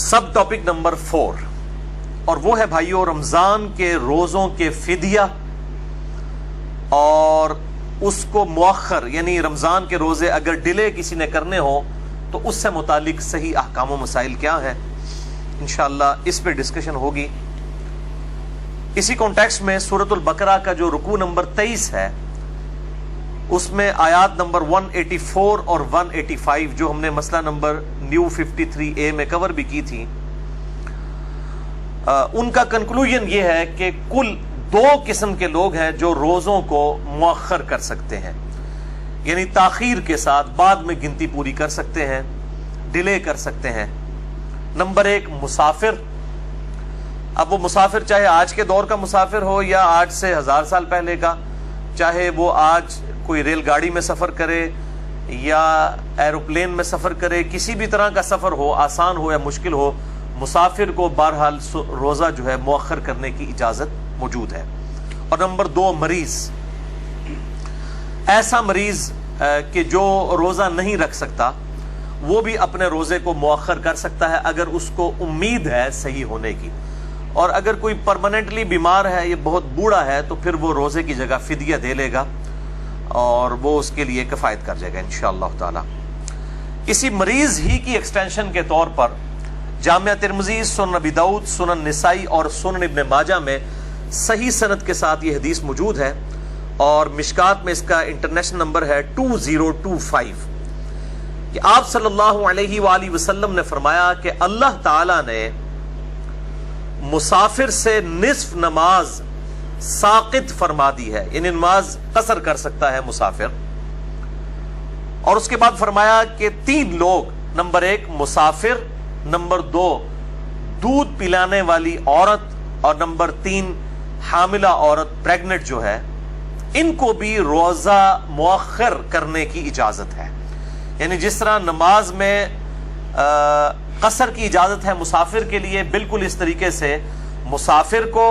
سب topic number 4، اور وہ ہے بھائیو رمضان کے روزوں کے فدیہ اور اس کو مؤخر، یعنی رمضان کے روزے اگر ڈیلے کسی نے کرنے ہو تو اس سے متعلق صحیح احکام و مسائل کیا ہے، انشاءاللہ اس پہ ڈسکشن ہوگی۔ اسی کانٹیکسٹ میں سورۃ البقرہ کا جو رکوع نمبر 23 ہے، اس میں آیات نمبر 184 اور 185 جو ہم نے مسئلہ نمبر نیو 53A میں کور بھی کی تھی، ان کا کنکلوژن یہ ہے کہ کل 2 قسم کے لوگ ہیں جو روزوں کو مؤخر کر سکتے ہیں، یعنی تاخیر کے ساتھ بعد میں گنتی پوری کر سکتے ہیں، ڈیلے کر سکتے ہیں۔ نمبر 1 مسافر۔ اب وہ مسافر چاہے آج کے دور کا مسافر ہو یا آج سے 1000 سال پہلے کا، چاہے وہ آج کوئی ریل گاڑی میں سفر کرے یا ایروپلین میں سفر کرے، کسی بھی طرح کا سفر ہو، آسان ہو یا مشکل ہو، مسافر کو بہرحال روزہ جو ہے مؤخر کرنے کی اجازت موجود ہے۔ اور نمبر 2 مریض۔ ایسا مریض کہ جو روزہ نہیں رکھ سکتا، وہ بھی اپنے روزے کو مؤخر کر سکتا ہے اگر اس کو امید ہے صحیح ہونے کی، اور اگر کوئی پرماننٹلی بیمار ہے یا بہت بوڑھا ہے تو پھر وہ روزے کی جگہ فدیہ دے لے گا اور وہ اس کے لیے کفایت کر جائے گا انشاءاللہ تعالی۔ اسی مریض ہی کی ایکسٹینشن کے طور پر جامعہ ترمذی، سنن ابی داؤد، سنن نسائی اور سنن ابن ماجہ میں صحیح سند کے ساتھ یہ حدیث موجود ہے، اور مشکات میں اس کا انٹرنیشنل نمبر ہے 2025، کہ آپ صلی اللہ علیہ وآلہ وسلم نے فرمایا کہ اللہ تعالی نے مسافر سے نصف نماز ساقط فرما دی ہے، یعنی نماز قصر کر سکتا ہے مسافر۔ اور اس کے بعد فرمایا کہ 3 لوگ، نمبر 1 مسافر، نمبر 2 دودھ پلانے والی عورت، اور نمبر 3 حاملہ عورت، پریگننٹ جو ہے، ان کو بھی روزہ مؤخر کرنے کی اجازت ہے۔ یعنی جس طرح نماز میں قصر کی اجازت ہے مسافر کے لیے، بالکل اس طریقے سے مسافر کو،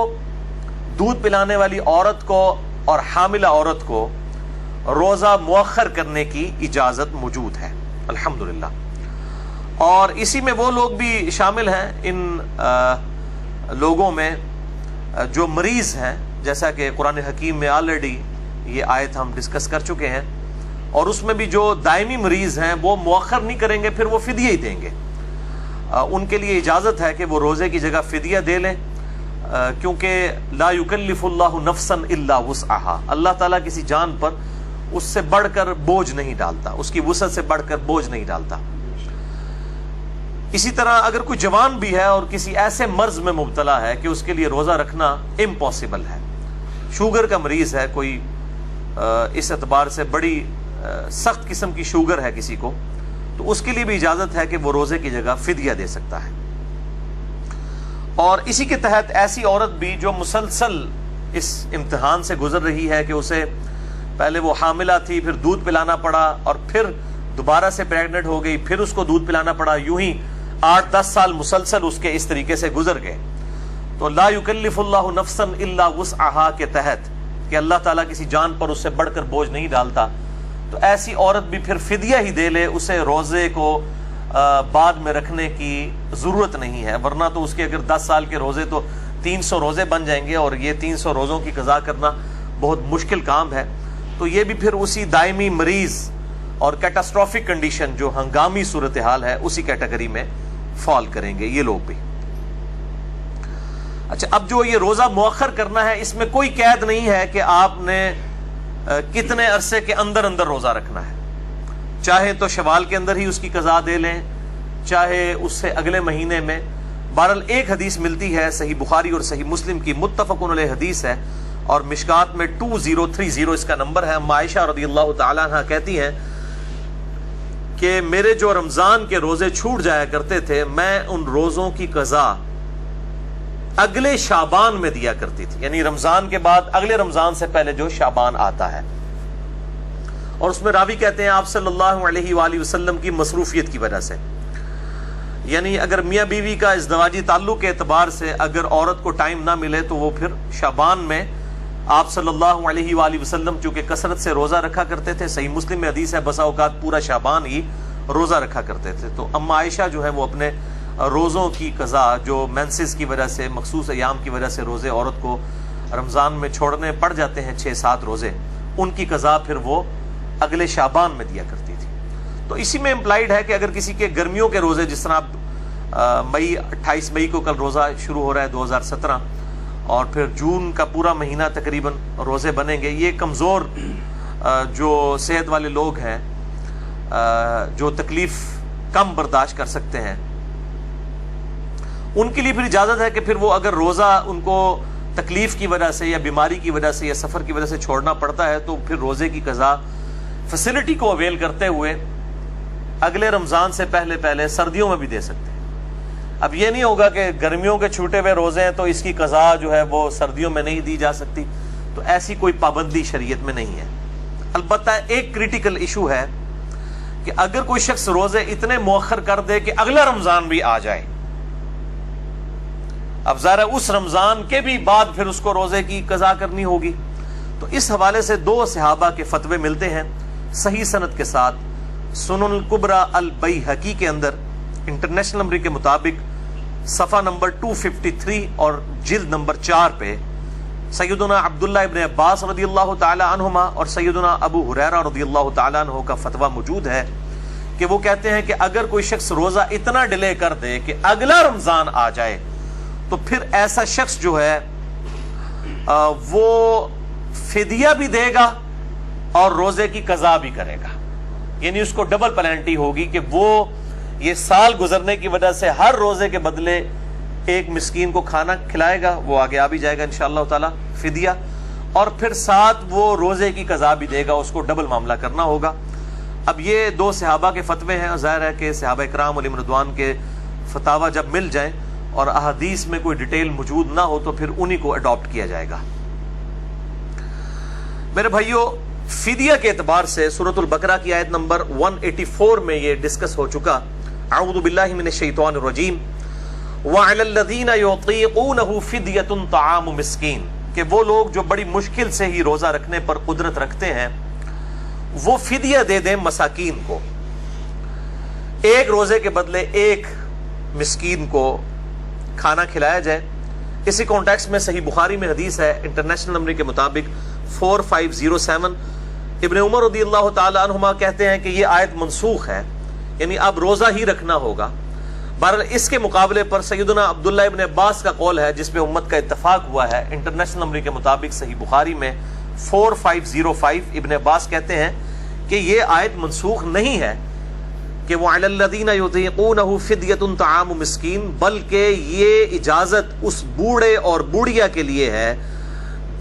دودھ پلانے والی عورت کو اور حاملہ عورت کو روزہ مؤخر کرنے کی اجازت موجود ہے الحمدللہ۔ اور اسی میں وہ لوگ بھی شامل ہیں ان لوگوں میں جو مریض ہیں، جیسا کہ قرآن حکیم میں آلریڈی یہ آیت ہم ڈسکس کر چکے ہیں، اور اس میں بھی جو دائمی مریض ہیں وہ مؤخر نہیں کریں گے، پھر وہ فدیہ ہی دیں گے۔ ان کے لیے اجازت ہے کہ وہ روزے کی جگہ فدیہ دے لیں، کیونکہ لا یکلف اللہ نفسا الا وسعها، اللہ تعالیٰ کسی جان پر اس سے بڑھ کر بوجھ نہیں ڈالتا، اس کی وسعت سے بڑھ کر بوجھ نہیں ڈالتا۔ اسی طرح اگر کوئی جوان بھی ہے اور کسی ایسے مرض میں مبتلا ہے کہ اس کے لیے روزہ رکھنا امپاسبل ہے، شوگر کا مریض ہے کوئی، اس اعتبار سے بڑی سخت قسم کی شوگر ہے کسی کو، تو اس کے لیے بھی اجازت ہے کہ وہ روزے کی جگہ فدیہ دے سکتا ہے۔ اور اسی کے تحت ایسی عورت بھی جو مسلسل اس امتحان سے گزر رہی ہے کہ اسے پہلے وہ حاملہ تھی، پھر دودھ پلانا پڑا، اور پھر دوبارہ سے پریگننٹ ہو گئی، پھر اس کو دودھ پلانا پڑا، یوں ہی 8-10 سال مسلسل اس کے اس طریقے سے گزر گئے، تو لا یکلف اللہ نفسا الا وسعها کے تحت کہ اللہ تعالیٰ کسی جان پر اس سے بڑھ کر بوجھ نہیں ڈالتا، تو ایسی عورت بھی پھر فدیہ ہی دے لے، اسے روزے کو بعد میں رکھنے کی ضرورت نہیں ہے، ورنہ تو اس کے اگر 10 سال کے روزے تو 300 روزے بن جائیں گے، اور یہ 300 روزوں کی قضا کرنا بہت مشکل کام ہے۔ تو یہ بھی پھر اسی دائمی مریض اور کیٹاسٹرافک کنڈیشن جو ہنگامی صورتحال ہے اسی کیٹیگری میں فال کریں گے یہ لوگ بھی۔ اچھا، اب جو یہ روزہ مؤخر کرنا ہے، اس میں کوئی قید نہیں ہے کہ آپ نے کتنے عرصے کے اندر اندر روزہ رکھنا ہے، چاہے تو شوال کے اندر ہی اس کی قضا دے لیں، چاہے اس سے اگلے مہینے میں۔ بہرحال ایک حدیث ملتی ہے صحیح بخاری اور صحیح مسلم کی، متفق علیہ حدیث ہے، اور مشکات میں 2030 اس کا نمبر ہے۔ عائشہ رضی اللہ تعالیٰ عنہ کہتی ہیں کہ میرے جو رمضان کے روزے چھوٹ جایا کرتے تھے، میں ان روزوں کی قضا اگلے شعبان میں دیا کرتی تھی، یعنی رمضان کے بعد اگلے رمضان سے پہلے جو شعبان آتا ہے۔ اور اس میں راوی کہتے ہیں آپ صلی اللہ علیہ وآلہ وسلم کی مصروفیت کی وجہ سے، یعنی اگر میاں بیوی کا ازدواجی تعلق کے اعتبار سے اگر عورت کو ٹائم نہ ملے تو وہ پھر شعبان میں آپ صلی اللہ علیہ وآلہ وسلم چونکہ کثرت سے روزہ رکھا کرتے تھے، صحیح مسلم میں حدیث ہے بسا اوقات پورا شعبان ہی روزہ رکھا کرتے تھے، تو اما عائشہ جو ہے وہ اپنے روزوں کی قضا جو مینسز کی وجہ سے، مخصوص ایام کی وجہ سے روزے عورت کو رمضان میں چھوڑنے پڑ جاتے ہیں 6-7 روزے، ان کی قضا پھر وہ اگلے شعبان میں دیا کرتی تھی۔ تو اسی میں امپلائڈ ہے کہ اگر کسی کے گرمیوں کے روزے، جس طرح 28 مئی کو کل روزہ شروع ہو رہا ہے 2017، اور پھر جون کا پورا مہینہ تقریباً روزے بنیں گے، یہ کمزور جو صحت والے لوگ ہیں، جو تکلیف کم برداشت کر سکتے ہیں، ان کے لیے پھر اجازت ہے کہ پھر وہ اگر روزہ ان کو تکلیف کی وجہ سے یا بیماری کی وجہ سے یا سفر کی وجہ سے چھوڑنا پڑتا ہے تو پھر روزے کی قضا فیسلٹی کو اویل کرتے ہوئے اگلے رمضان سے پہلے سردیوں میں بھی دے سکتے ہیں۔ اب یہ نہیں ہوگا کہ گرمیوں کے چھوٹے ہوئے روزے ہیں تو اس کی قضا جو ہے وہ سردیوں میں نہیں دی جا سکتی، تو ایسی کوئی پابندی شریعت میں نہیں ہے۔ البتہ ایک کریٹیکل ایشو ہے کہ اگر کوئی شخص روزے اتنے مؤخر کر دے کہ اگلا رمضان بھی آ جائے، اب ظاہر ہے اس رمضان کے بھی بعد پھر اس کو روزے کی قضا کرنی ہوگی، تو اس حوالے سے 2 صحابہ کے فتوے ملتے ہیں صحیح سند کے ساتھ۔ سنن الکبریٰ البیہقی کے اندر انٹرنیشنل نمبر کے مطابق صفحہ نمبر 253 اور جلد نمبر 4 پہ سیدنا عبداللہ ابن عباس رضی اللہ تعالی عنہما اور سیدنا ابو ہریرہ رضی اللہ تعالی عنہ کا فتویٰ موجود ہے کہ وہ کہتے ہیں کہ اگر کوئی شخص روزہ اتنا ڈیلے کر دے کہ اگلا رمضان آ جائے تو پھر ایسا شخص جو ہے وہ فدیہ بھی دے گا اور روزے کی قضا بھی کرے گا، یعنی اس کو ڈبل پینلٹی ہوگی کہ وہ یہ سال گزرنے کی وجہ سے ہر روزے کے بدلے ایک مسکین کو کھانا کھلائے گا، وہ آگے آ بھی جائے گا انشاءاللہ تعالی فدیہ، اور پھر ساتھ وہ روزے کی قضا بھی دے گا، اس کو ڈبل معاملہ کرنا ہوگا۔ اب یہ 2 صحابہ کے فتوے ہیں، ظاہر ہے کہ صحابہ اکرام علیہم رضوان کے فتاوی جب مل جائیں اور احادیث میں کوئی ڈیٹیل موجود نہ ہو تو پھر انہی کو اڈاپٹ کیا جائے گا۔ میرے بھائیو، فدیہ کے اعتبار سے سورۃ البقرہ کی آیت نمبر 184 میں یہ ڈسکس ہو چکا۔ اعوذ باللہ من الشیطان الرجیم وَعَلَى الَّذِينَ يُطِيقُونَهُ فِدْيَةٌ طَعَامُ مِسْكِين، کہ وہ لوگ جو بڑی مشکل سے ہی روزہ رکھنے پر قدرت رکھتے ہیں وہ فدیہ دے دیں مساکین کو، ایک روزے کے بدلے ایک مسکین کو کھانا کھلایا جائے۔ اسی کانٹیکس میں صحیح بخاری میں حدیث ہے انٹرنیشنل نمبر کے مطابق 4507، ابن عمر رضی اللہ تعالی عنہما کہتے ہیں کہ یہ آیت منسوخ ہے، یعنی اب روزہ ہی رکھنا ہوگا۔ بہرحال اس کے مقابلے پر سیدنا عبداللہ ابن عباس کا قول ہے جس پہ امت کا اتفاق ہوا ہے، انٹرنیشنل نمبر کے مطابق صحیح بخاری میں 4505، ابن عباس کہتے ہیں کہ یہ آیت منسوخ نہیں ہے کہ وَعَلَى الَّذِينَ يُطِيقُونَهُ فِدْيَةٌ طَعَامُ مِسْكِين، بلکہ یہ اجازت اس بوڑھے اور بوڑھیا کے لیے ہے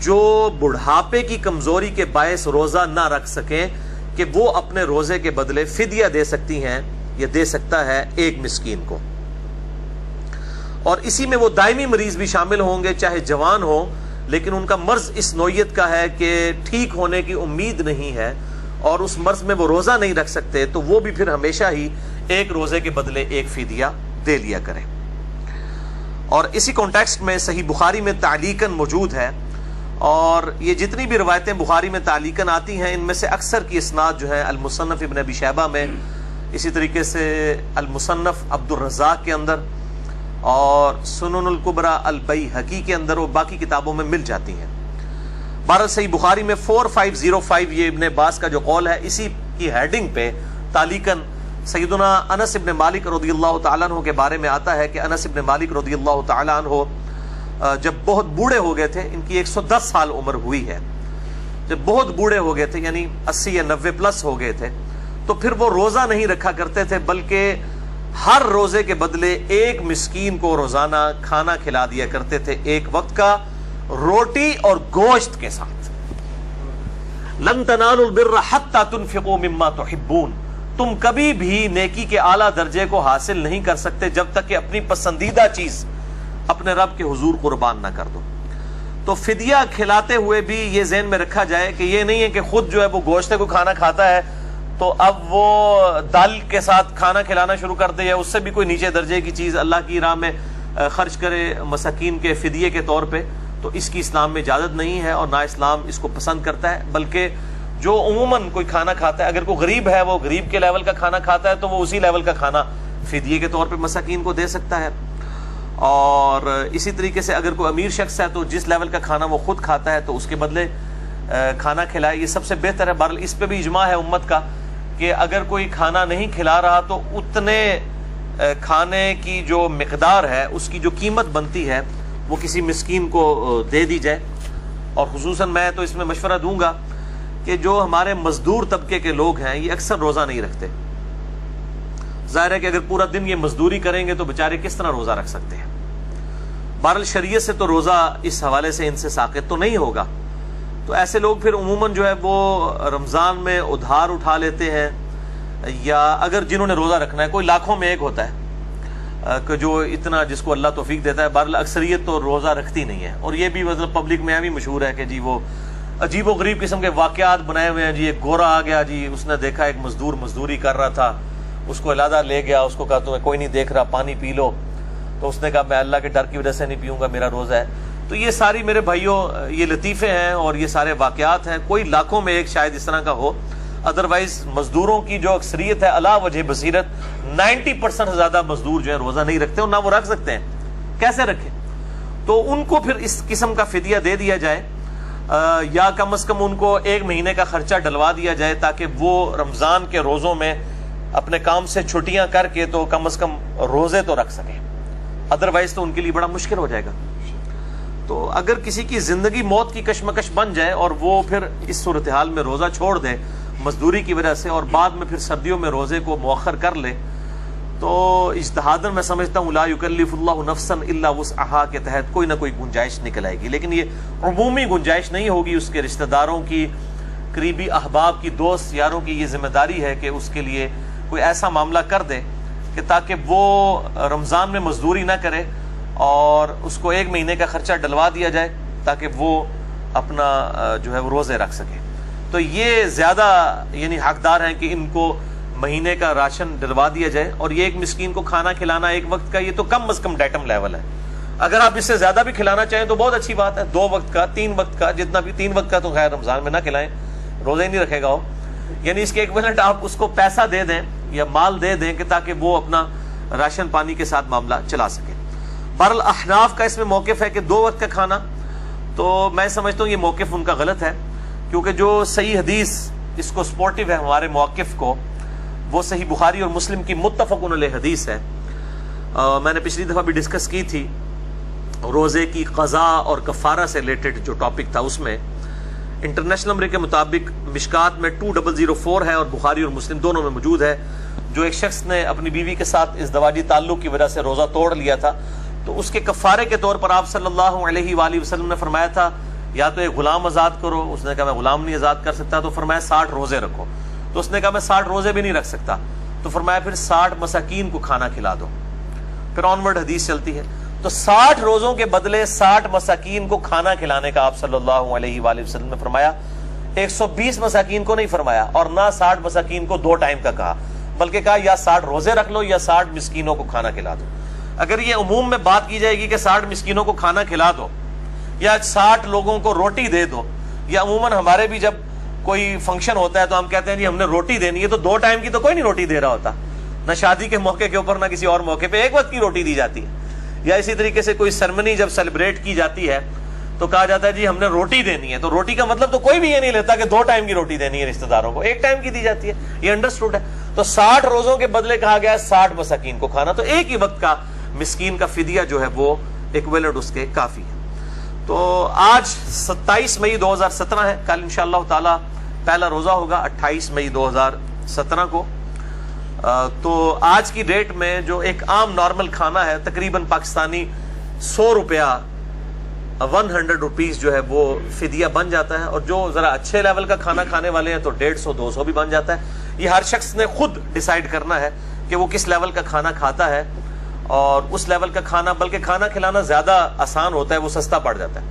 جو بڑھاپے کی کمزوری کے باعث روزہ نہ رکھ سکیں، کہ وہ اپنے روزے کے بدلے فدیہ دے سکتی ہیں یا دے سکتا ہے ایک مسکین کو۔ اور اسی میں وہ دائمی مریض بھی شامل ہوں گے، چاہے جوان ہو لیکن ان کا مرض اس نوعیت کا ہے کہ ٹھیک ہونے کی امید نہیں ہے اور اس مرض میں وہ روزہ نہیں رکھ سکتے، تو وہ بھی پھر ہمیشہ ہی ایک روزے کے بدلے ایک فدیہ دے لیا کریں۔ اور اسی کانٹیکسٹ میں صحیح بخاری میں تعلیقاً موجود ہے، اور یہ جتنی بھی روایتیں بخاری میں تعلیقاً آتی ہیں ان میں سے اکثر کی اسناد جو ہے المصنف ابن ابی شیبہ میں، اسی طریقے سے المصنف عبد الرزاق کے اندر اور سنن الکبریٰ البیہقی کے اندر، اور باقی کتابوں میں مل جاتی ہیں۔ بہرحال صحیح بخاری میں 4505 یہ ابن عباس کا جو قول ہے، اسی کی ہیڈنگ پہ تعلیقاً سیدنا انس ابن مالک رضی اللہ تعالیٰ عنہ کے بارے میں آتا ہے کہ انس ابن مالک رضی اللہ تعالیٰ عنہ جب بہت بوڑھے ہو گئے تھے، ان کی 110 سال عمر ہوئی ہے، جب بہت بوڑھے ہو گئے تھے یعنی 80 یا 90 پلس ہو گئے تھے، تو پھر وہ روزہ نہیں رکھا کرتے تھے، بلکہ ہر روزے کے بدلے ایک مسکین کو روزانہ کھانا کھلا دیا کرتے تھے، ایک وقت کا روٹی اور گوشت کے ساتھ۔ لن تنالوا البر حتى تنفقوا مما تحبون، تم کبھی بھی نیکی کے اعلیٰ درجے کو حاصل نہیں کر سکتے جب تک کہ اپنی پسندیدہ چیز اپنے رب کے حضور قربان نہ کر دو۔ تو فدیہ کھلاتے ہوئے بھی یہ ذہن میں رکھا جائے کہ یہ نہیں ہے کہ خود جو ہے وہ گوشت کو کھانا کھاتا ہے تو اب وہ دال کے ساتھ کھانا کھلانا شروع کر دے یا اس سے بھی کوئی نیچے درجے کی چیز اللہ کی راہ میں خرچ کرے مساکین کے فدیے کے طور پہ، تو اس کی اسلام میں اجازت نہیں ہے اور نہ اسلام اس کو پسند کرتا ہے۔ بلکہ جو عموماً کوئی کھانا کھاتا ہے، اگر کوئی غریب ہے وہ غریب کے لیول کا کھانا کھاتا ہے تو وہ اسی لیول کا کھانا فدیے کے طور پہ مساکین کو دے سکتا ہے. اور اسی طریقے سے اگر کوئی امیر شخص ہے تو جس لیول کا کھانا وہ خود کھاتا ہے تو اس کے بدلے کھانا کھلائے, یہ سب سے بہتر ہے. بہرحال اس پہ بھی اجماع ہے امت کا کہ اگر کوئی کھانا نہیں کھلا رہا تو اتنے کھانے کی جو مقدار ہے, اس کی جو قیمت بنتی ہے, وہ کسی مسکین کو دے دی جائے. اور خصوصاً میں تو اس میں مشورہ دوں گا کہ جو ہمارے مزدور طبقے کے لوگ ہیں یہ اکثر روزہ نہیں رکھتے. ظاہر ہے کہ اگر پورا دن یہ مزدوری کریں گے تو بیچارے کس طرح روزہ رکھ سکتے ہیں. بہرحال شریعت سے تو روزہ اس حوالے سے ان سے ساقط تو نہیں ہوگا. تو ایسے لوگ پھر عموماً جو ہے وہ رمضان میں ادھار اٹھا لیتے ہیں, یا اگر جنہوں نے روزہ رکھنا ہے, کوئی لاکھوں میں ایک ہوتا ہے کہ جو اتنا جس کو اللہ توفیق دیتا ہے. بہرحال اکثریت تو روزہ رکھتی نہیں ہے. اور یہ بھی مطلب پبلک میں بھی مشہور ہے کہ جی وہ عجیب و غریب قسم کے واقعات بنائے ہوئے ہیں. جی ایک گورا آ گیا, جی اس نے دیکھا ایک مزدور مزدوری کر رہا تھا, اس کو علیحدہ لے گیا, اس کو کہا تمہیں کوئی نہیں دیکھ رہا, پانی پی لو. تو اس نے کہا میں اللہ کے ڈر کی وجہ سے نہیں پیوں گا, میرا روزہ ہے. تو یہ ساری میرے بھائیوں یہ لطیفے ہیں اور یہ سارے واقعات ہیں. کوئی لاکھوں میں ایک شاید اس طرح کا ہو, ادروائز مزدوروں کی جو اکثریت ہے علا وجہ بصیرت 90% زیادہ مزدور جو ہے روزہ نہیں رکھتے, اور نہ وہ رکھ سکتے ہیں. کیسے رکھیں؟ تو ان کو پھر اس قسم کا فدیہ دے دیا جائے, یا کم از کم ان کو 1 مہینے کا خرچہ ڈلوا دیا جائے, تاکہ وہ رمضان کے روزوں میں اپنے کام سے چھٹیاں کر کے تو کم از کم روزے تو رکھ سکیں. ادروائز تو ان کے لیے بڑا مشکل ہو جائے گا. تو اگر کسی کی زندگی موت کی کشمکش بن جائے اور وہ پھر اس صورتحال میں روزہ چھوڑ دے مزدوری کی وجہ سے, اور بعد میں پھر سردیوں میں روزے کو مؤخر کر لے, تو اجتہاداً میں سمجھتا ہوں لا یکلف اللہ نفسا الا وسعہا کے تحت کوئی نہ کوئی گنجائش نکل آئے گی. لیکن یہ عمومی گنجائش نہیں ہوگی. اس کے رشتہ داروں کی, قریبی احباب کی, دوست یاروں کی یہ ذمہ داری ہے کہ اس کے لیے کوئی ایسا معاملہ کر دے کہ تاکہ وہ رمضان میں مزدوری نہ کرے اور اس کو 1 مہینے کا خرچہ ڈلوا دیا جائے تاکہ وہ اپنا جو ہے وہ روزے رکھ سکے. تو یہ زیادہ یعنی حقدار ہیں کہ ان کو مہینے کا راشن ڈلوا دیا جائے. اور یہ ایک مسکین کو کھانا کھلانا 1 وقت کا, یہ تو کم از کم ڈیٹم لیول ہے. اگر آپ اس سے زیادہ بھی کھلانا چاہیں تو بہت اچھی بات ہے, 2 وقت کا, 3 وقت کا, جتنا بھی. 3 وقت کا تو خیر رمضان میں نہ کھلائیں, روزے ہی نہیں رکھے گا وہ. یعنی اس کے ایکویولنٹ آپ اس کو پیسہ دے دیں یا مال دے دیں کہ تاکہ وہ اپنا راشن پانی کے ساتھ معاملہ چلا سکے. بہرحال احناف کا اس میں موقف ہے کہ 2 وقت کا کھانا, تو میں سمجھتا ہوں یہ موقف ان کا غلط ہے, کیونکہ جو صحیح حدیث اس کو سپورٹیو ہے ہمارے موقف کو, وہ صحیح بخاری اور مسلم کی متفق علیہ حدیث ہے. میں نے پچھلی دفعہ بھی ڈسکس کی تھی روزے کی قضا اور کفارہ سے ریلیٹڈ جو ٹاپک تھا. اس میں انٹرنیشنل نمبر کے مطابق مشکات میں 2004 ہے اور بخاری اور مسلم دونوں میں موجود ہے. جو ایک شخص نے اپنی بیوی کے ساتھ ازدواجی تعلق کی وجہ سے روزہ توڑ لیا تھا, تو اس کے کفارے کے طور پر آپ صلی اللہ علیہ وآلہ وسلم نے فرمایا تھا یا تو ایک غلام آزاد کرو. اس نے کہا میں غلام نہیں آزاد کر سکتا, تو فرمایا 60 روزے رکھو. تو اس نے کہا میں 60 روزے بھی نہیں رکھ سکتا, تو فرمایا پھر 60 مساکین کو کھانا کھلا دو. پھر آنورڈ حدیث چلتی ہے. تو 60 روزوں کے بدلے 60 مساکین کو کھانا کھلانے کا آپ صلی اللہ علیہ وآلہ وسلم نے فرمایا. 120 مساکین کو نہیں فرمایا, اور نہ 60 مساکین کو 2 ٹائم کا کہا, بلکہ کہا یا 60 روزے رکھ لو یا 60 مسکینوں کو کھانا کھلا دو. اگر یہ عموم میں بات کی جائے گی کہ 60 مسکینوں کو کھانا کھلا دو یا 60 لوگوں کو روٹی دے دو, یا عموماً ہمارے بھی جب کوئی فنکشن ہوتا ہے تو ہم کہتے ہیں جی ہم نے روٹی دینی ہے, تو 2 ٹائم کی تو کوئی نہیں روٹی دے رہا ہوتا, نہ شادی کے موقع کے اوپر نہ کسی اور موقع پہ 1 وقت کی روٹی دی جاتی ہے. یا اسی طریقے سے کوئی سرمنی جب سیلیبریٹ کی جاتی ہے تو کہا جاتا ہے جی ہم نے روٹی دینی ہے. تو روٹی کا مطلب تو کوئی بھی یہ نہیں لیتا کہ 2 ٹائم کی روٹی دینی ہے رشتہ داروں کو, 1 ٹائم کی دی جاتی ہے. یہ انڈرسٹوڈ ہے. تو 60 روزوں کے بدلے کہا گیا ہے 60 مساکین کو کھانا, تو ایک ہی وقت کا مسکین کا فدیہ جو ہے وہ ایکویولنٹ اس کے کافی ہے. تو آج 27 مئی 2017 ہے, کل انشاءاللہ تعالی پہلا روزہ ہوگا 28 مئی 2017 کو. تو آج کی ڈیٹ میں جو ایک عام نارمل کھانا ہے تقریباً پاکستانی 100 روپیہ 100 روپیز جو ہے وہ فدیہ بن جاتا ہے. اور جو ذرا اچھے لیول کا کھانا کھانے والے ہیں تو 150 200 بھی بن جاتا ہے. یہ ہر شخص نے خود ڈیسائیڈ کرنا ہے کہ وہ کس لیول کا کھانا کھاتا ہے, اور اس لیول کا کھانا, بلکہ کھانا کھلانا زیادہ آسان ہوتا ہے, وہ سستا پڑ جاتا ہے.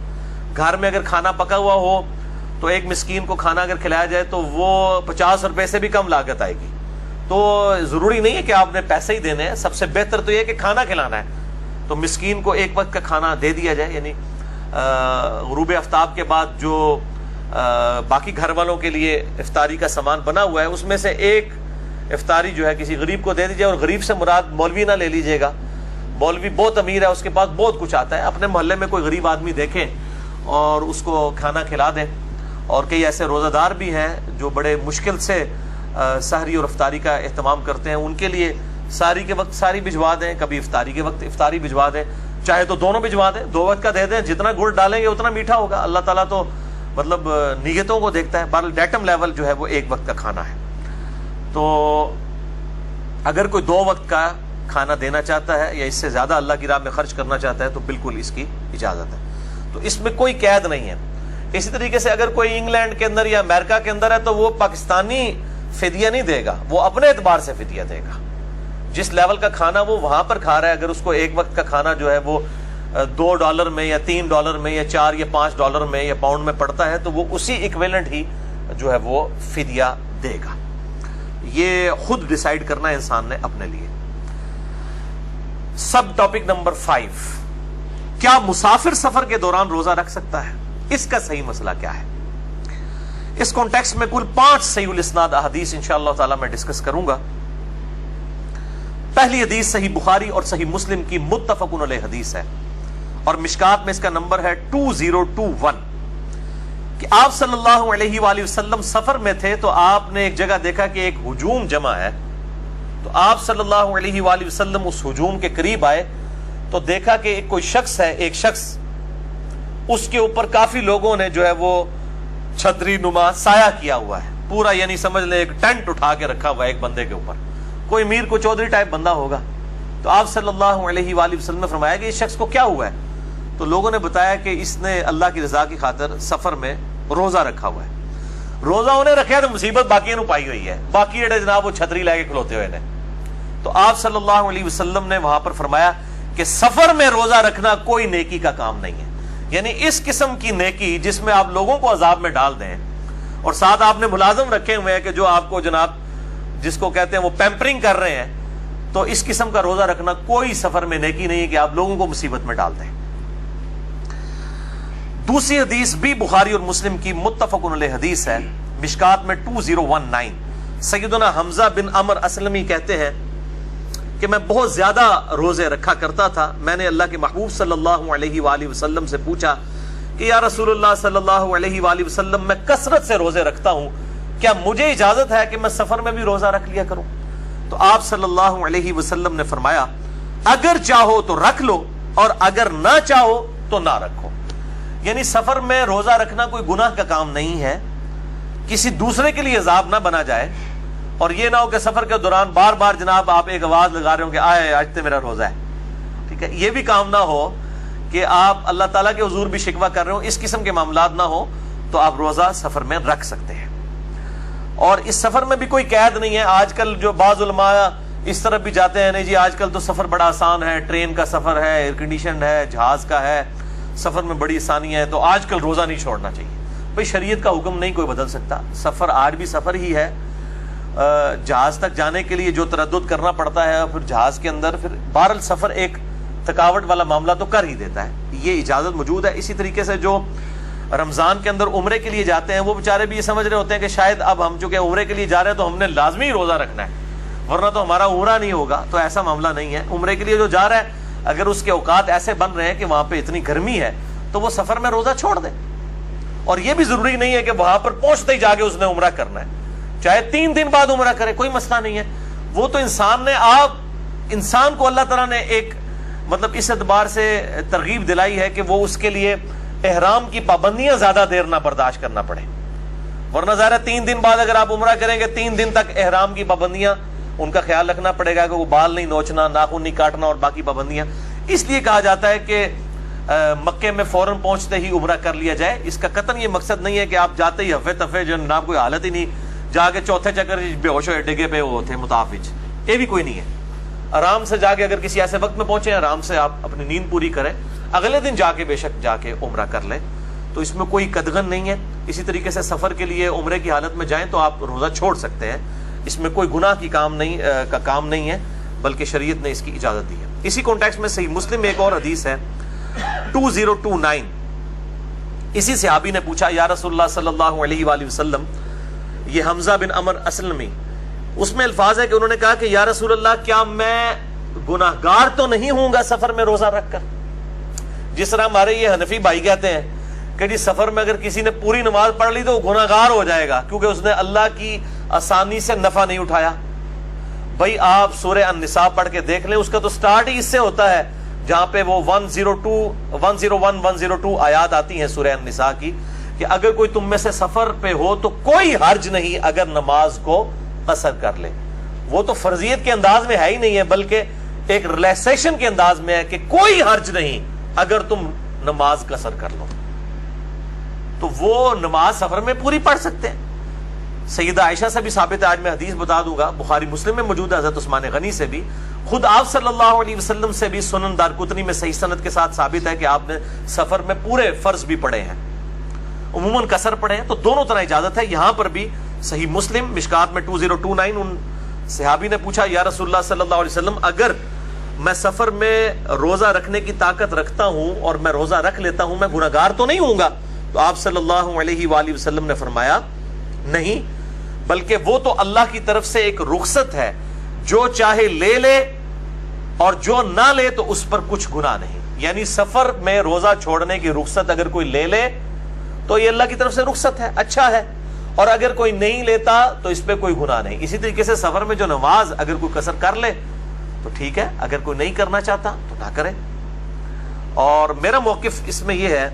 گھر میں اگر کھانا پکا ہوا ہو تو ایک مسکین کو کھانا اگر کھلایا جائے تو وہ 50 روپے سے بھی کم لاگت آئے گی. تو ضروری نہیں ہے کہ آپ نے پیسے ہی دینے ہیں, سب سے بہتر تو یہ کہ کھانا کھلانا ہے. تو مسکین کو 1 وقت کا کھانا دے دیا جائے. یعنی غروب آفتاب کے بعد جو باقی گھر والوں کے لیے افطاری کا سامان بنا ہوا ہے اس میں سے ایک افطاری جو ہے کسی غریب کو دے دیجیے، اور غریب سے مراد مولوی نہ لے لیجیے گا، مولوی بہت امیر ہے، اس کے پاس بہت کچھ آتا ہے، اپنے محلے میں کوئی غریب آدمی دیکھیں اور اس کو کھانا کھلا دیں. اور کئی ایسے روزہ دار بھی ہیں جو بڑے مشکل سے سحری اور افطاری کا اہتمام کرتے ہیں، ان کے لیے سحری کے وقت سحری بھجوا دیں، کبھی افطاری کے وقت افطاری بھجوا دیں، چاہے تو دونوں بھجوا دیں، 2 وقت کا دے دیں، جتنا گڑ ڈالیں گے اتنا میٹھا ہوگا. اللہ تعالیٰ تو مطلب نیتوں کو دیکھتا ہے. بہرحال ڈیٹم لیول جو ہے وہ 1 وقت کا کھانا ہے. تو اگر کوئی 2 وقت کا کھانا دینا چاہتا ہے یا اس سے زیادہ اللہ کی راہ میں خرچ کرنا چاہتا ہے تو بالکل اس کی اجازت ہے. تو اس میں کوئی قید نہیں ہے. اسی طریقے سے اگر کوئی انگلینڈ کے اندر یا امریکہ کے اندر ہے تو وہ پاکستانی فدیہ نہیں دے گا، وہ اپنے اعتبار سے فدیہ دے گا. جس لیول کا کھانا وہ وہاں پر کھا رہا ہے، اگر اس کو 1 وقت کا کھانا جو ہے وہ $2 میں یا $3 میں یا $4 یا $5 میں یا پاؤنڈ میں پڑتا ہے تو وہ اسی ایکویلنٹ ہی جو ہے وہ فدیہ دے گا. یہ خود ڈیسائیڈ کرنا ہے انسان نے اپنے لیے. سب ٹاپک نمبر 5، کیا مسافر سفر کے دوران روزہ رکھ سکتا ہے؟ اس کا صحیح مسئلہ کیا ہے؟ اس کانٹیکسٹ میں کل 5 صحیح الاسناد احادیث انشاءاللہ تعالی میں ڈسکس کروں گا. پہلی حدیث صحیح بخاری اور صحیح مسلم کی متفقن علیہ حدیث ہے، اور مشکات میں اس کا نمبر ہے 2021، کہ آپ صلی اللہ علیہ وآلہ وسلم سفر میں تھے تو آپ نے ایک جگہ دیکھا کہ ایک ہجوم جمع ہے، تو آپ صلی اللہ علیہ وآلہ وسلم اس ہجوم کے قریب آئے تو دیکھا کہ ایک کوئی شخص ہے، ایک شخص، اس کے اوپر کافی لوگوں نے جو ہے وہ چھتری نما سایہ کیا ہوا ہے پورا، یعنی سمجھ لیں ایک ٹینٹ اٹھا کے رکھا ہوا ہے ایک بندے کے اوپر، کوئی امیر کو چودھری ٹائپ بندہ ہوگا. تو آپ صلی اللہ علیہ وآلہ وسلم نے فرمایا کہ اس شخص کو کیا ہوا ہے؟ تو لوگوں نے بتایا کہ اس نے اللہ کی رضا کی خاطر سفر میں روزہ رکھا ہوا ہے. روزہ انہیں رکھا تو مصیبت باقی نو پائی ہوئی ہے، باقی جڑے جناب وہ چھتری لے کے کھلوتے ہوئے نے. تو آپ صلی اللہ علیہ وسلم نے وہاں پر فرمایا کہ سفر میں روزہ رکھنا کوئی نیکی کا کام نہیں ہے. یعنی اس قسم کی نیکی جس میں آپ لوگوں کو عذاب میں ڈال دیں، اور ساتھ آپ نے ملازم رکھے ہوئے ہیں کہ جو آپ کو جناب جس کو کہتے ہیں وہ پیمپرنگ کر رہے ہیں، تو اس قسم کا روزہ رکھنا کوئی سفر میں نیکی نہیں ہے کہ آپ لوگوں کو مصیبت میں ڈال دیں. دوسری حدیث بھی بخاری اور مسلم کی متفقن علیہ حدیث ہے، مشکات میں 2019. سیدنا حمزہ بن عمر اسلمی کہتے ہیں کہ میں بہت زیادہ روزے رکھا کرتا تھا. میں نے اللہ کے محبوب صلی اللہ علیہ وآلہ وسلم سے پوچھا کہ یا رسول اللہ صلی اللہ علیہ وآلہ وسلم، میں کثرت سے روزے رکھتا ہوں، کیا مجھے اجازت ہے کہ میں سفر میں بھی روزہ رکھ لیا کروں؟ تو آپ صلی اللہ علیہ وسلم نے فرمایا اگر چاہو تو رکھ لو اور اگر نہ چاہو تو نہ رکھو. یعنی سفر میں روزہ رکھنا کوئی گناہ کا کام نہیں ہے، کسی دوسرے کے لیے عذاب نہ بنا جائے. اور یہ نہ ہو کہ سفر کے دوران بار بار جناب آپ ایک آواز لگا رہے ہو کہ آئے آج تو میرا روزہ ہے. ٹھیک ہے، یہ بھی کام نہ ہو کہ آپ اللہ تعالیٰ کے حضور بھی شکوہ کر رہے ہو. اس قسم کے معاملات نہ ہو تو آپ روزہ سفر میں رکھ سکتے ہیں. اور اس سفر میں بھی کوئی قید نہیں ہے. آج کل جو بعض علماء اس طرف بھی جاتے ہیں، نہیں جی آج کل تو سفر بڑا آسان ہے، ٹرین کا سفر ہے، ایئر کنڈیشن ہے، جہاز کا ہے، سفر میں بڑی آسانی ہے، تو آج کل روزہ نہیں چھوڑنا چاہیے. بھائی شریعت کا حکم نہیں کوئی بدل سکتا. سفر آج بھی سفر ہی ہے. جہاز تک جانے کے لیے جو تردد کرنا پڑتا ہے، پھر جہاز کے اندر پھر بہرحال سفر ایک تھکاوٹ والا معاملہ تو کر ہی دیتا ہے، یہ اجازت موجود ہے. اسی طریقے سے جو رمضان کے اندر عمرے کے لیے جاتے ہیں وہ بیچارے بھی یہ سمجھ رہے ہوتے ہیں کہ شاید اب ہم چونکہ عمرے کے لیے جا رہے ہیں تو ہم نے لازمی روزہ رکھنا ہے ورنہ تو ہمارا عمرہ نہیں ہوگا. تو ایسا معاملہ نہیں ہے. عمرے کے لیے جو جا رہا ہے اگر اس کے اوقات ایسے بن رہے ہیں کہ وہاں پہ اتنی گرمی ہے تو وہ سفر میں روزہ چھوڑ دے. اور یہ بھی ضروری نہیں ہے کہ وہاں پر پہنچتے ہی جا کے اس نے عمرہ کرنا ہے، چاہے 3 دن بعد عمرہ کرے، کوئی مسئلہ نہیں ہے. وہ تو انسان کو اللہ تعالیٰ نے ایک مطلب اس اعتبار سے ترغیب دلائی ہے کہ وہ اس کے لیے احرام کی پابندیاں زیادہ دیر نہ برداشت کرنا پڑے. ورنہ ظاہر ہے 3 دن بعد اگر آپ عمرہ کریں گے 3 دن تک احرام کی پابندیاں ان کا خیال رکھنا پڑے گا کہ وہ بال نہیں نوچنا، ناخن نہیں کاٹنا اور باقی پابندیاں. اس لیے کہا جاتا ہے کہ مکے میں فوراً پہنچتے ہی عمرہ کر لیا جائے. اس کا قطعاً یہ مقصد نہیں ہے کہ آپ جاتے ہی ہفے تفے جو جناب کوئی حالت ہی نہیں، جا کے چوتھے چکر بے ہوش ہوئے ڈگے پہ وہ تھے متافج، یہ بھی کوئی نہیں ہے. آرام سے جا کے اگر کسی ایسے وقت میں پہنچے آرام سے آپ اپنی نیند پوری کریں، اگلے دن جا کے بے شک جا کے عمرہ کر لیں، تو اس میں کوئی قدغن نہیں ہے. اسی طریقے سے سفر کے لیے عمرے کی حالت میں جائیں تو آپ روزہ چھوڑ سکتے ہیں، اس میں کوئی گناہ کی کام نہیں ہے، بلکہ شریعت نے اس کی اجازت دی ہے. اسی کانٹیکسٹ میں صحیح مسلم میں ایک اور حدیث ہے 2029. اسی صحابی نے پوچھا یا رسول اللہ صلی اللہ علیہ وآلہ وسلم، یہ حمزہ بن عمر اسلمی اس میں الفاظ ہے کہ انہوں نے کہا کہ یا رسول اللہ کیا میں گناہگار تو نہیں ہوں گا سفر میں روزہ رکھ کر؟ جس طرح ہمارے یہ حنفی بھائی کہتے ہیں کہ جی سفر میں اگر کسی نے پوری نماز پڑھ لی تو وہ گناہگار ہو جائے گا کیونکہ اس نے اللہ کی آسانی سے نفع نہیں اٹھایا. بھائی آپ سورہ النساء پڑھ کے دیکھ لیں, اس کا تو سٹارٹ ہی اس سے ہوتا ہے جہاں پہ وہ 101 102 آیات آتی ہیں سورہ النساء کی کہ اگر کوئی تم میں سے سفر پہ ہو تو کوئی حرج نہیں اگر نماز کو قصر کر لے. وہ تو فرضیت کے انداز میں ہے ہی نہیں ہے بلکہ ایک ریلیکسیشن کے انداز میں ہے کہ کوئی حرج نہیں اگر تم نماز قصر کر لو. تو وہ نماز سفر میں پوری پڑھ سکتے ہیں. سیدہ عائشہ سے بھی ثابت ہے, آج میں حدیث بتا دوں گا, بخاری مسلم میں موجود ہے, حضرت عثمان غنی سے بھی, خود آپ صلی اللہ علیہ وسلم سے بھی سنن دارقطنی میں صحیح سند کے ساتھ ثابت ہے کہ آپ نے سفر میں پورے فرض بھی پڑھے ہیں, عموماً قصر پڑھے ہیں. تو دونوں طرح اجازت ہے. یہاں پر بھی صحیح مسلم مشکات میں 2029 ان صحابی نے پوچھا یا رسول اللہ صلی اللہ علیہ وسلم اگر میں سفر میں روزہ رکھنے کی طاقت رکھتا ہوں اور میں روزہ رکھ لیتا ہوں میں گناہگار تو نہیں ہوں گا؟ تو آپ صلی اللہ علیہ وآلہ وسلم نے فرمایا نہیں, بلکہ وہ تو اللہ کی طرف سے ایک رخصت ہے, جو چاہے لے لے اور جو نہ لے تو اس پر کچھ گناہ نہیں. یعنی سفر میں روزہ چھوڑنے کی رخصت اگر کوئی لے لے تو یہ اللہ کی طرف سے رخصت ہے, اچھا ہے, اور اگر کوئی نہیں لیتا تو اس پہ کوئی گناہ نہیں. اسی طریقے سے سفر میں جو نماز اگر کوئی قصر کر لے تو ٹھیک ہے, اگر کوئی نہیں کرنا چاہتا تو نہ کرے. اور میرا موقف اس میں یہ ہے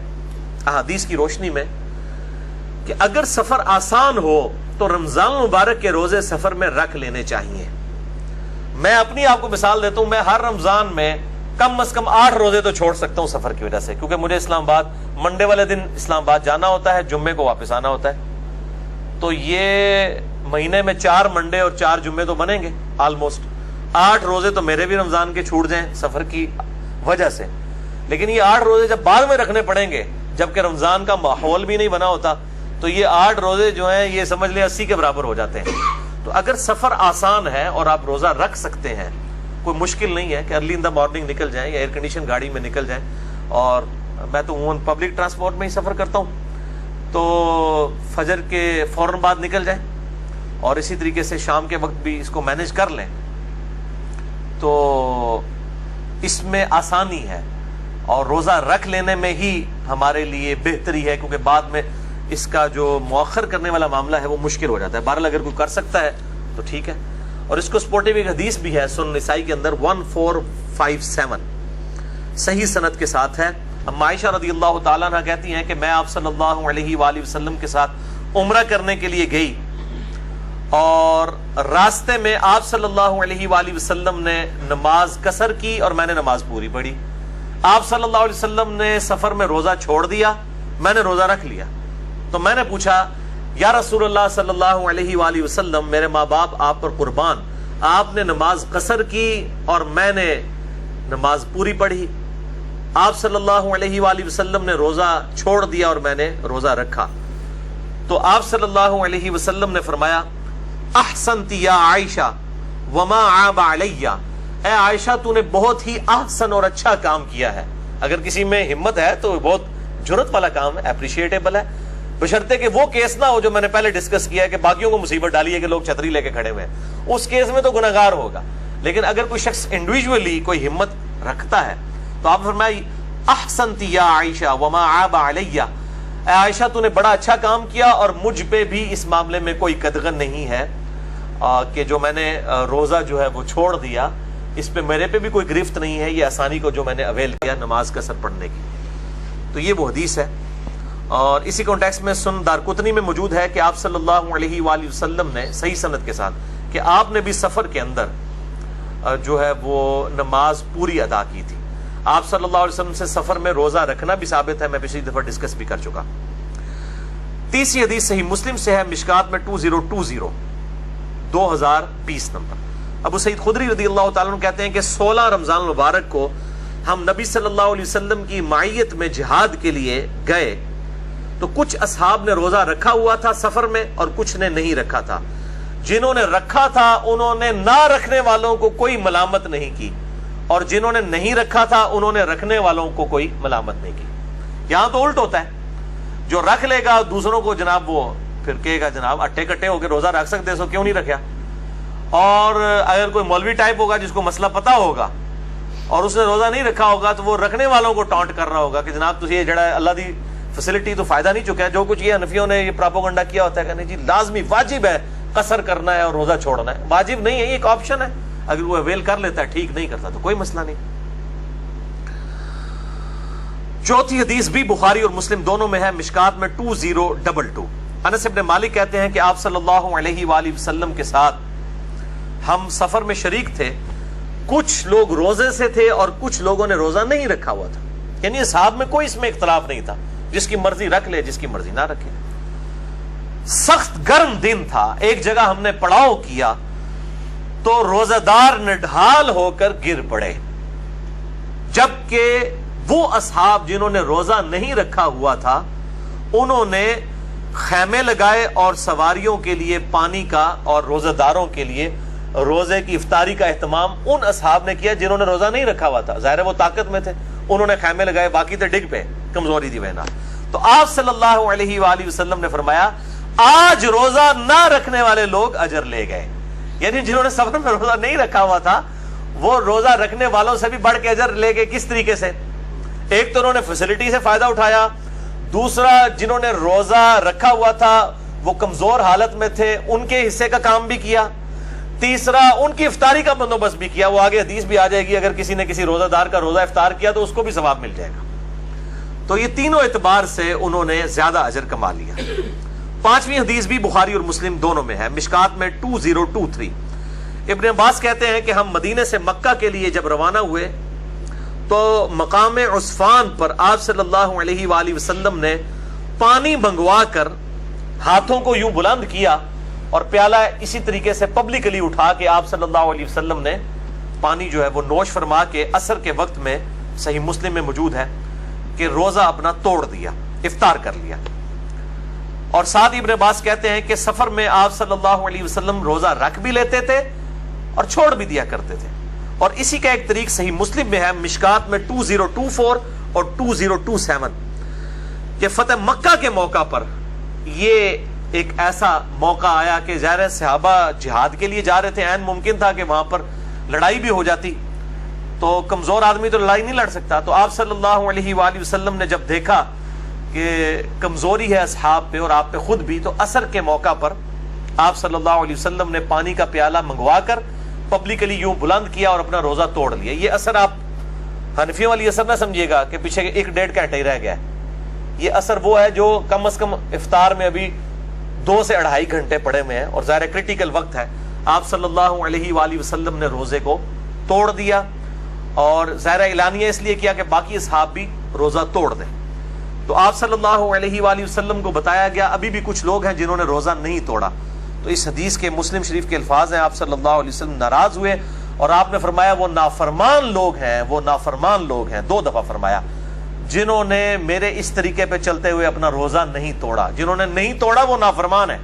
احادیث کی روشنی میں کہ اگر سفر آسان ہو تو رمضان مبارک کے روزے سفر میں رکھ لینے چاہیے. میں اپنی آپ کو مثال دیتا ہوں, میں ہر رمضان میں کم از کم 8 روزے تو چھوڑ سکتا ہوں سفر کی وجہ سے, کیونکہ مجھے اسلام آباد منڈے والے دن اسلام آباد جانا ہوتا ہے, جمعے کو واپس آنا ہوتا ہے. تو یہ مہینے میں 4 منڈے اور 4 جمعے تو بنیں گے, آلموسٹ 8 روزے تو میرے بھی رمضان کے چھوٹ جائیں سفر کی وجہ سے. لیکن یہ 8 روزے جب بعد میں رکھنے پڑیں گے جبکہ رمضان کا ماحول بھی نہیں بنا ہوتا, تو یہ 8 روزے جو ہیں یہ سمجھ لیں 80 کے برابر ہو جاتے ہیں. تو اگر سفر آسان ہے اور آپ روزہ رکھ سکتے ہیں, کوئی مشکل نہیں ہے کہ ارلی ان دا مارننگ نکل جائیں یا ایئر کنڈیشن گاڑی میں نکل جائیں. اور میں تو عموماً پبلک ٹرانسپورٹ میں ہی سفر کرتا ہوں, تو فجر کے فوراً بعد نکل جائیں اور اسی طریقے سے شام کے وقت بھی اس کو مینج کر لیں تو اس میں آسانی ہے. اور روزہ رکھ لینے میں ہی ہمارے لیے بہتری ہے, کیونکہ بعد میں اس کا جو مؤخر کرنے والا معاملہ ہے وہ مشکل ہو جاتا ہے. بہرحال اگر کوئی کر سکتا ہے تو ٹھیک ہے. اور اس کو سپورٹیو ایک حدیث بھی ہے سنن نسائی کے اندر 1457 صحیح سند کے ساتھ ہے. اما عائشہ رضی اللہ تعالیٰ عنہ کہتی ہیں کہ میں آپ صلی اللہ علیہ وآلہ وسلم کے ساتھ عمرہ کرنے کے لیے گئی اور راستے میں آپ صلی اللہ علیہ وآلہ وسلم نے نماز قصر کی اور میں نے نماز پوری پڑھی. آپ صلی اللہ علیہ وسلم نے سفر میں روزہ چھوڑ دیا, میں نے روزہ رکھ لیا. تو میں نے پوچھا یا رسول اللہ صلی اللہ علیہ وآلہ وسلم میرے ماں باپ آپ پر قربان, آپ نے نماز قصر کی اور میں نے نماز پوری پڑھی, آپ صلی اللہ علیہ وآلہ وسلم نے روزہ چھوڑ دیا اور میں نے روزہ رکھا. تو آپ صلی اللہ علیہ وسلم نے فرمایا احسنتی یا عائشہ وما عاب علیہ, اے عائشہ تو نے بہت ہی احسن اور اچھا کام کیا ہے. اگر کسی میں ہمت ہے تو بہت جرت والا کام ہے, اپریشیٹیبل ہے, بشرطے کہ وہ کیس نہ ہو جو میں نے پہلے ڈسکس کیا ہے کہ باقیوں کو مصیبت ڈالی ہے کہ لوگ چھتری لے کے کھڑے ہوئے ہیں, اس کیس میں تو گناہگار ہوگا. لیکن اگر کوئی شخص انڈیویجولی کوئی ہمت رکھتا ہے تو آپ فرمائے احسنتی یا عائشہ وما عاب علیہ, اے عائشہ تو نے بڑا اچھا کام کیا اور مجھ پہ بھی اس معاملے میں کوئی قدغن نہیں ہے کہ جو میں نے روزہ جو ہے وہ چھوڑ دیا, اس پہ میرے پہ بھی کوئی گرفت نہیں ہے, یہ آسانی کو جو میں نے اویل کیا نماز قصر پڑھنے کی. تو یہ وہ حدیث ہے. اور اسی کانٹیکسٹ میں سنن دارقطنی میں موجود ہے کہ آپ صلی اللہ علیہ وآلہ وسلم نے صحیح سند کے ساتھ کہ آپ نے بھی سفر کے اندر جو ہے وہ نماز پوری ادا کی تھی. آپ صلی اللہ علیہ وسلم سے سفر میں روزہ رکھنا بھی ثابت ہے, میں پچھلی دفعہ ڈسکس بھی کر چکا. تیسری حدیث صحیح مسلم سے ہے مشکات میں 2020 نمبر. ابو سعید خدری رضی اللہ تعالیٰ عنہ کہتے ہیں کہ 16 رمضان المبارک کو ہم نبی صلی اللہ علیہ وسلم کی معیت میں جہاد کے لیے گئے تو کچھ اصحاب نے روزہ رکھا ہوا تھا سفر میں اور کچھ نے نہیں رکھا تھا. جنہوں نے رکھا تھا انہوں نے نہ رکھنے والوں کو کوئی ملامت نہیں کی, اور جنہوں نے نہیں رکھا تھا انہوں نے رکھنے والوں کو کوئی ملامت نہیں کی. یہاں تو الٹ ہوتا ہے, جو رکھ لے گا دوسروں کو جناب وہ پھر کہے گا جناب اٹے کٹے ہو کے روزہ رکھ سکتے سو کیوں نہیں رکھا, اور اگر کوئی مولوی ٹائپ ہوگا جس کو مسئلہ پتا ہوگا اور اس نے روزہ نہیں رکھا ہوگا تو وہ رکھنے والوں کو ٹانٹ کر رہا ہوگا کہ جناب تجھے یہ جڑا اللہ دی فیسلٹی تو فائدہ نہیں چکا ہے. جو کچھ یہ حنفیوں نے یہ پراپوگنڈا کیا ہوتا ہے کہ نہیں جی لازمی واجب ہے قصر کرنا ہے اور روزہ چھوڑنا ہے. واجب نہیں ہے, یہ ایک آپشن ہے. اگر وہ اویل کر لیتا ہے ٹھیک, نہیں کرتا تو کوئی مسئلہ نہیں. چوتھی حدیث بھی بخاری اور مسلم دونوں میں ہے, مشکات میں 2022. انس ابن مالک کہتے ہیں کہ آپ صلی اللہ علیہ وآلہ وسلم کے ساتھ ہم سفر میں شریک تھے. کچھ لوگ روزے سے تھے اور کچھ لوگوں نے روزہ نہیں رکھا ہوا تھا. یعنی اصحاب میں کوئی اس میں اختلاف نہیں تھا, جس کی مرضی رکھ لے, جس کی مرضی نہ رکھے. سخت گرم دن تھا. ایک جگہ ہم نے پڑاؤ کیا تو روزہ دار نڈھال ہو کر گر پڑے, جبکہ وہ اصحاب جنہوں نے روزہ نہیں رکھا ہوا تھا انہوں نے خیمے لگائے اور سواریوں کے لیے پانی کا اور روزہ داروں کے لیے روزے کی افطاری کا اہتمام ان اصحاب نے کیا جنہوں نے روزہ نہیں رکھا ہوا تھا. ظاہر ہے وہ طاقت میں تھے, انہوں نے خیمے لگائے, باقی تو ڈگ پہ کمزوری دی وجہ. تو آپ صلی اللہ علیہ وآلہ وسلم نے فرمایا آج روزہ نہ رکھنے والے لوگ اجر لے گئے. یعنی جنہوں نے سفر میں روزہ نہیں رکھا ہوا تھا وہ روزہ رکھنے والوں سے بھی بڑھ کے اجر لے گئے. کس طریقے سے؟ ایک تو انہوں نے فیسلٹی سے فائدہ اٹھایا, دوسرا جنہوں نے روزہ رکھا ہوا تھا وہ کمزور حالت میں تھے, ان کے حصے کا کام بھی کیا, تیسرا ان کی افطاری کا بندوبست بھی کیا. وہ آگے حدیث بھی آ جائے گی, اگر کسی نے کسی روزہ دار کا روزہ افطار کیا تو اس کو بھی ثواب مل جائے گا. تو یہ تینوں اعتبار سے انہوں نے زیادہ اجر کما لیا. پانچویں حدیث بھی بخاری اور مسلم دونوں میں ہے, مشکات میں 2023. ابن عباس کہتے ہیں کہ ہم مدینے سے مکہ کے لیے جب روانہ ہوئے تو مقام عصفان پر آپ صلی اللہ علیہ وآلہ وسلم نے پانی منگوا کر ہاتھوں کو یوں بلند کیا اور پیالہ اسی طریقے سے پبلکلی اٹھا کے آپ صلی اللہ علیہ وسلم نے پانی جو ہے وہ نوش فرما کے عصر کے وقت میں, صحیح مسلم میں موجود ہے, کہ روزہ اپنا توڑ دیا, افطار کر لیا. اور ساتھ ابن عباس کہتے ہیں کہ سفر میں آپ صلی اللہ علیہ وسلم روزہ رکھ بھی لیتے تھے اور چھوڑ بھی دیا کرتے تھے. اور اسی کا ایک طریق صحیح مسلم میں ہے, مشکات میں 2024 اور 2027, کہ فتح مکہ کے موقع پر یہ ایک ایسا موقع آیا کہ ظاہر صحابہ جہاد کے لیے جا رہے تھے, عین ممکن تھا کہ وہاں پر لڑائی بھی ہو جاتی, تو کمزور آدمی تو لڑائی نہیں لڑ سکتا. تو آپ صلی اللہ علیہ وآلہ وسلم نے جب دیکھا کہ کمزوری ہے اصحاب پہ اور آپ پہ خود بھی, تو عصر کے موقع پر آپ صلی اللہ علیہ وسلم نے پانی کا پیالہ منگوا کر پبلکلی یوں بلند کیا اور اپنا روزہ توڑ لیا. یہ اثر آپ حنفیوں والی اثر نہ سمجھیے گا کہ پیچھے 1-1.5 گھنٹے ہی رہ گیا ہے. یہ اثر وہ ہے جو کم از کم افطار میں ابھی 2 سے 2.5 گھنٹے پڑے ہوئے ہیں, اور ظاہر کریٹیکل وقت ہے. آپ صلی اللہ علیہ وآلہ وسلم نے روزے کو توڑ دیا, اور ظاہر اعلانیہ اس لیے کیا کہ باقی اصحاب بھی روزہ توڑ دیں. تو آپ صلی اللہ علیہ وآلہ وسلم کو بتایا گیا ابھی بھی کچھ لوگ ہیں جنہوں نے روزہ نہیں توڑا. تو اس حدیث کے مسلم شریف کے الفاظ ہیں, آپ صلی اللہ علیہ وسلم ناراض ہوئے اور آپ نے فرمایا وہ نافرمان لوگ ہیں, وہ نافرمان لوگ ہیں, 2 دفعہ فرمایا, جنہوں نے میرے اس طریقے پہ چلتے ہوئے اپنا روزہ نہیں توڑا. جنہوں نے نہیں توڑا وہ نافرمان ہے,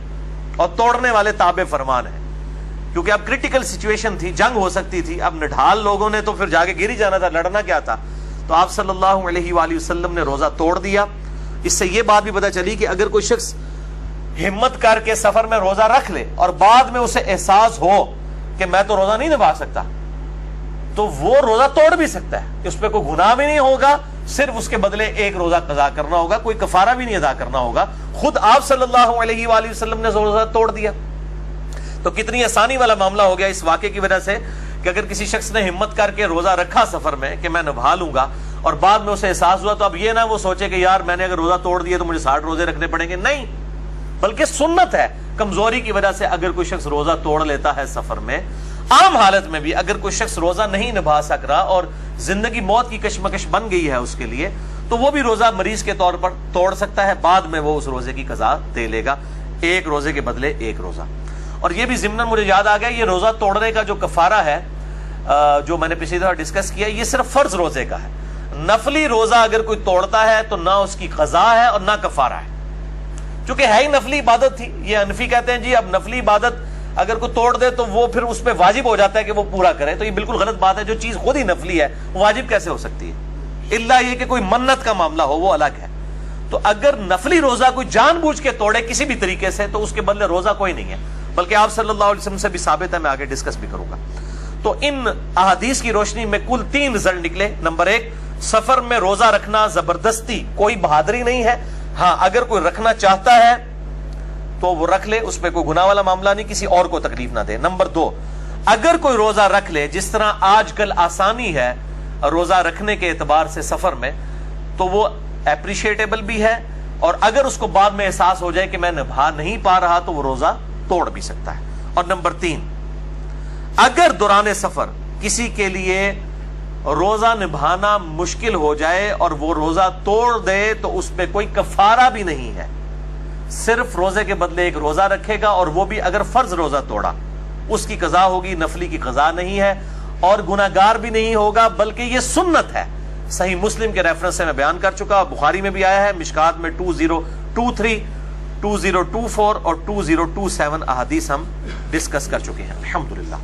اور توڑنے والے تابع فرمان ہیں. کیونکہ اب کریٹیکل سچویشن تھی, جنگ ہو سکتی تھی, اب نڈھال لوگوں نے تو پھر جا کے گر ہی جانا تھا, لڑنا کیا تھا. تو آپ صلی اللہ علیہ وآلہ وسلم نے روزہ توڑ دیا. اس سے یہ بات بھی پتہ چلی کہ اگر کوئی شخص ہمت کر کے سفر میں روزہ رکھ لے اور بعد میں اسے احساس ہو کہ میں تو روزہ نہیں نبھا سکتا, تو وہ روزہ توڑ بھی سکتا ہے. اس پہ کوئی گناہ بھی نہیں ہوگا, صرف اس کے بدلے ایک روزہ قضا کرنا ہوگا, کوئی کفارہ بھی نہیں ادا کرنا ہوگا. خود آپ صلی اللہ علیہ وآلہ وسلم نے روزہ توڑ دیا. تو کتنی آسانی والا معاملہ ہو گیا اس واقعے کی وجہ سے کہ اگر کسی شخص نے ہمت کر کے روزہ رکھا سفر میں کہ میں نبھا لوں گا, اور بعد میں اسے احساس ہوا, تو اب یہ نہ وہ سوچے کہ یار میں نے اگر روزہ توڑ دیا تو مجھے 60 روزے رکھنے پڑیں گے. نہیں, بلکہ سنت ہے. کمزوری کی وجہ سے اگر کوئی شخص روزہ توڑ لیتا ہے سفر میں, عام حالت میں بھی اگر کوئی شخص روزہ نہیں نبھا سک رہا اور زندگی موت کی کشمکش بن گئی ہے اس کے لیے, تو وہ بھی روزہ مریض کے طور پر توڑ سکتا ہے. بعد میں وہ اس روزے کی قضا دے لے گا, ایک روزے کے بدلے ایک روزہ. اور یہ بھی ضمن مجھے یاد آ گیا, یہ روزہ توڑنے کا جو کفارہ ہے جو میں نے پچھلی دفعہ ڈسکس کیا, یہ صرف فرض روزے کا ہے. نفلی روزہ اگر کوئی توڑتا ہے تو نہ اس کی قضا ہے اور نہ کفارہ ہے, چونکہ ہے ہی نفلی عبادت تھی. یہ حنفی کہتے ہیں جی اب نفلی عبادت اگر کوئی توڑ دے تو وہ پھر اس پہ واجب ہو جاتا ہے کہ وہ پورا کرے. تو یہ بالکل غلط بات ہے. جو چیز خود ہی نفلی ہے وہ واجب کیسے ہو سکتی ہے؟ الا یہ کہ کوئی منت کا معاملہ ہو, وہ الگ ہے. تو اگر نفلی روزہ کوئی جان بوجھ کے توڑے کسی بھی طریقے سے, تو اس کے بدلے روزہ کوئی نہیں ہے. بلکہ آپ صلی اللہ علیہ وسلم سے بھی ثابت ہے، میں آگے ڈسکس بھی کروں گا۔ تو ان احادیث کی روشنی میں کل 3 رزلٹ نکلے۔ نمبر 1، سفر میں روزہ رکھنا زبردستی کوئی بہادری نہیں ہے، ہاں اگر کوئی رکھنا چاہتا ہے تو وہ رکھ لے، اس میں کوئی گناہ والا معاملہ نہیں، کسی اور کو تکلیف نہ دے۔ نمبر 2، اگر کوئی روزہ رکھ لے، جس طرح آج کل آسانی ہے روزہ رکھنے کے اعتبار سے سفر میں، تو وہ اپریشیٹیبل بھی ہے، اور اگر اس کو بعد میں احساس ہو جائے کہ میں نبھا نہیں پا رہا تو وہ روزہ توڑ بھی سکتا ہے۔ اور نمبر 3، اگر دوران سفر کسی کے لیے روزہ نبھانا مشکل ہو جائے اور وہ روزہ توڑ دے تو اس پہ کوئی کفارہ بھی نہیں ہے، صرف روزے کے بدلے ایک روزہ رکھے گا، اور وہ بھی اگر فرض روزہ توڑا اس کی قضا ہوگی، نفلی کی قضا نہیں ہے، اور گناہگار بھی نہیں ہوگا، بلکہ یہ سنت ہے۔ صحیح مسلم کے ریفرنس سے میں بیان کر چکا، بخاری میں بھی آیا ہے، مشکات میں 2023 2024 اور 2027 احادیث ہم ڈسکس کر چکے ہیں الحمدللہ۔